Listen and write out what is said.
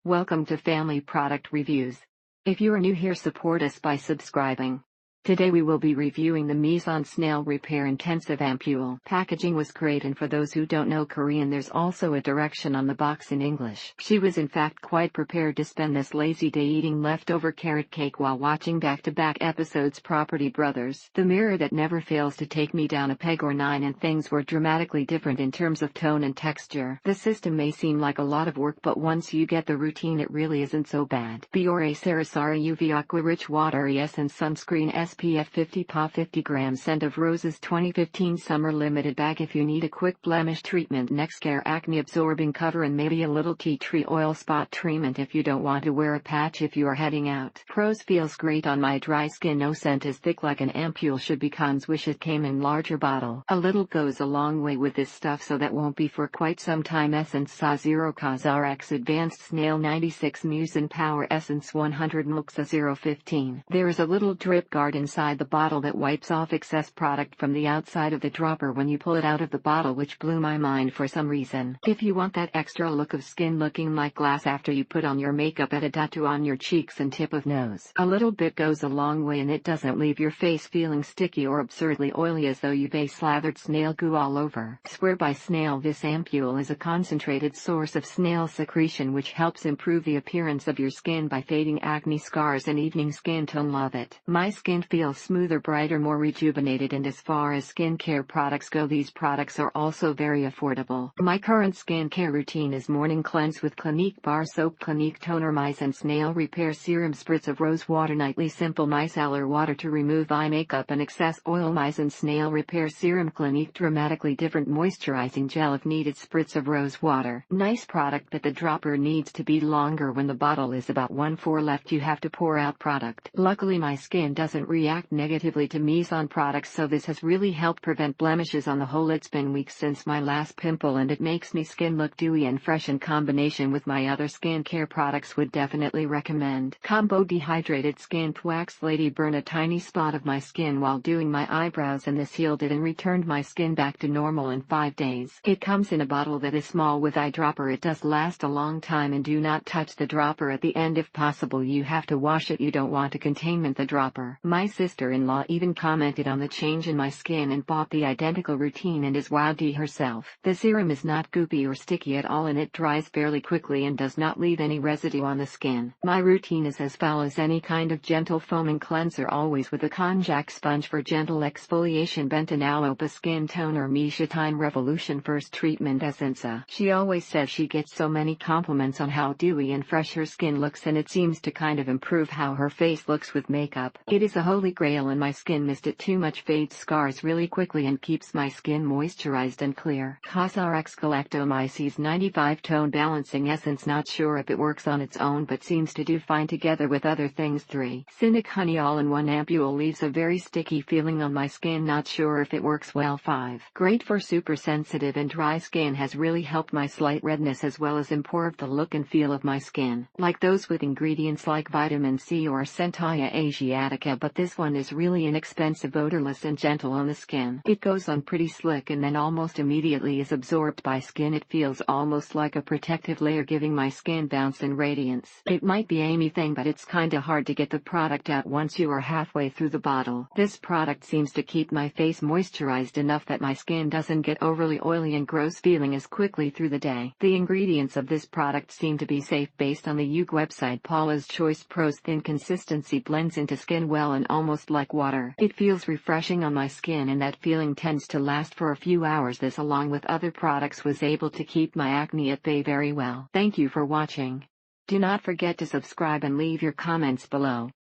Welcome to Family Product Reviews. If you are new here, support us by subscribing. Today we will be reviewing the MIZON Snail Repair Intensive Ampoule. Packaging was great, and for those who don't know Korean, there's also a direction on the box in English. She was in fact quite prepared to spend this lazy day eating leftover carrot cake while watching back-to-back episodes Property Brothers. The mirror that never fails to take me down a peg or nine, and things were dramatically different in terms of tone and texture. The system may seem like a lot of work, but once you get the routine it really isn't so bad. Biore Sarasara UV Aqua Rich Water Essence Sunscreen SPF 50 PA 50 grams Scent of Roses 2015 Summer Limited Bag. If you need a quick blemish treatment, Nexcare Acne Absorbing Cover, and maybe a little tea tree oil spot treatment if you don't want to wear a patch if you are heading out. Pros: feels great on my dry skin, no scent, is thick like an ampoule should be. Cons: wish it came in larger bottle. A little goes a long way with this stuff, so that won't be for quite some time. Essence SA 0 CosRx Advanced Snail 96 Mucin Power Essence 100 Muxa 015. There is a little drip guard inside the bottle that wipes off excess product from the outside of the dropper when you pull it out of the bottle, which blew my mind for some reason. If you want that extra look of skin looking like glass after you put on your makeup, add a tattoo on your cheeks and tip of nose. A little bit goes a long way, and it doesn't leave your face feeling sticky or absurdly oily as though you've slathered snail goo all over. Swear by Snail, this ampoule is a concentrated source of snail secretion which helps improve the appearance of your skin by fading acne scars and evening skin tone. Love it. My skin feels smoother, brighter, more rejuvenated, and as far as skincare products go, these products are also very affordable. My current skincare routine is morning cleanse with Clinique bar soap, Clinique toner, MIZON Snail Repair Serum, spritz of rose water nightly, simple micellar water to remove eye makeup and excess oil, MIZON Snail Repair Serum, Clinique dramatically different moisturizing gel if needed, spritz of rose water. Nice product, but the dropper needs to be longer. When the bottle is about 1/4 left, you have to pour out product. Luckily my skin doesn't react negatively to MIZON products, so this has really helped prevent blemishes. On the whole, it's been weeks since my last pimple, and it makes me skin look dewy and fresh. In combination with my other skincare products, would definitely recommend. Combo dehydrated skin wax lady, burn a tiny spot of my skin while doing my eyebrows, and this healed it and returned my skin back to normal in 5 days. It comes in a bottle that is small with eyedropper. It does last a long time, and do not touch the dropper at the end if possible. You have to wash it. You don't want to contaminate the dropper. My sister-in-law even commented on the change in my skin and bought the identical routine and is wowed herself. The serum is not goopy or sticky at all, and it dries fairly quickly and does not leave any residue on the skin. My routine is as follows: any kind of gentle foaming cleanser, always with a konjac sponge for gentle exfoliation, Benton Alopa skin toner, Misha Time Revolution first treatment essence. She always says she gets so many compliments on how dewy and fresh her skin looks, and it seems to kind of improve how her face looks with makeup. It is a holy grail, and my skin missed it too much. Fades scars really quickly and keeps my skin moisturized and clear. CosRx Galactomyces 95 Tone Balancing Essence, not sure if it works on its own, but seems to do fine together with other things. 3. Cynic Honey All-in-One Ampoule leaves a very sticky feeling on my skin, not sure if it works well. 5. Great for super sensitive and dry skin, has really helped my slight redness as well as improved the look and feel of my skin. Like those with ingredients like vitamin C or Centaurea Asiatica, but this one is really inexpensive, odorless, and gentle on the skin. It goes on pretty slick and then almost immediately is absorbed by skin. It feels almost like a protective layer, giving my skin bounce and radiance. It might be Amy thing, but it's kinda hard to get the product out once you are halfway through the bottle. This product seems to keep my face moisturized enough that my skin doesn't get overly oily and gross feeling as quickly through the day. The ingredients of this product seem to be safe based on the UG website. Paula's Choice Pros thin consistency, blends into skin well and almost like water. It feels refreshing on my skin, and that feeling tends to last for a few hours. This, along with other products, was able to keep my acne at bay very well. Thank you for watching. Do not forget to subscribe and leave your comments below.